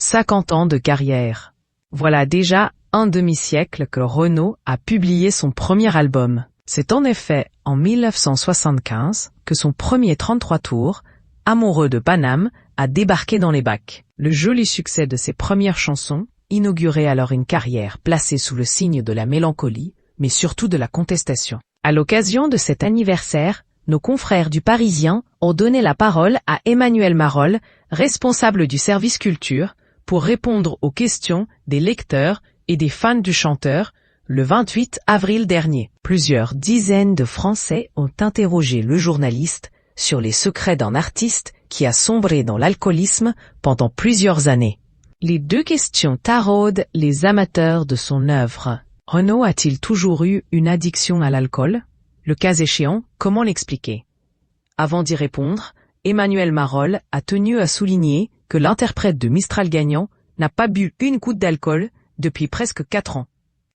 50 ans de carrière. Voilà déjà un demi-siècle que Renaud a publié son premier album. C'est en effet en 1975 que son premier 33 tours, Amoureux de Paname, a débarqué dans les bacs. Le joli succès de ses premières chansons inaugurait alors une carrière placée sous le signe de la mélancolie, mais surtout de la contestation. À l'occasion de cet anniversaire, nos confrères du Parisien ont donné la parole à Emmanuel Marolle, responsable du service culture, pour répondre aux questions des lecteurs et des fans du chanteur, le 28 avril dernier. Plusieurs dizaines de Français ont interrogé le journaliste sur les secrets d'un artiste qui a sombré dans l'alcoolisme pendant plusieurs années. Les deux questions taraudent les amateurs de son œuvre. Renaud a-t-il toujours eu une addiction à l'alcool? Le cas échéant, comment l'expliquer? Avant d'y répondre, Emmanuel Marolle a tenu à souligner que l'interprète de Mistral gagnant n'a pas bu une goutte d'alcool depuis presque 4 ans.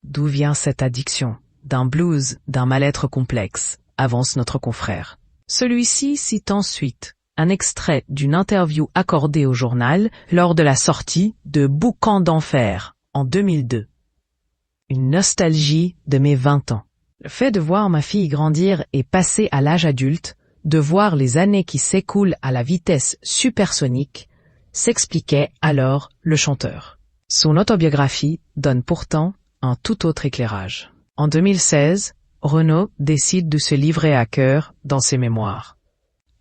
D'où vient cette addiction? D'un blues, d'un mal-être complexe, avance notre confrère. Celui-ci cite ensuite un extrait d'une interview accordée au journal lors de la sortie de Boucan d'enfer en 2002. Une nostalgie de mes 20 ans. Le fait de voir ma fille grandir et passer à l'âge adulte, de voir les années qui s'écoulent à la vitesse supersonique, s'expliquait alors le chanteur. Son autobiographie donne pourtant un tout autre éclairage. En 2016, Renaud décide de se livrer à cœur dans ses mémoires.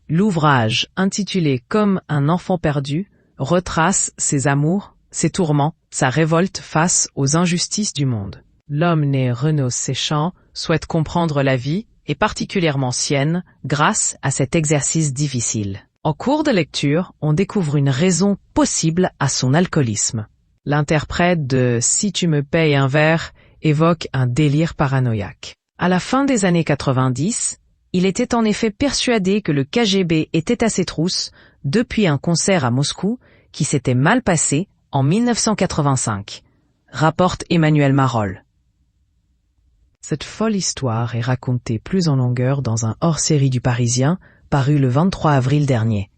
L'ouvrage, intitulé Comme un enfant perdu, retrace ses amours, ses tourments, sa révolte face aux injustices du monde. L'homme né Renaud Séchant souhaite comprendre la vie, et particulièrement sienne, grâce à cet exercice difficile. En cours de lecture, on découvre une raison possible à son alcoolisme. L'interprète de « Si tu me payes un verre » évoque un délire paranoïaque. À la fin des années 90, il était en effet persuadé que le KGB était à ses trousses depuis un concert à Moscou qui s'était mal passé en 1985, rapporte Emmanuel Marolle. Cette folle histoire est racontée plus en longueur dans un hors-série du Parisien paru le 23 avril dernier.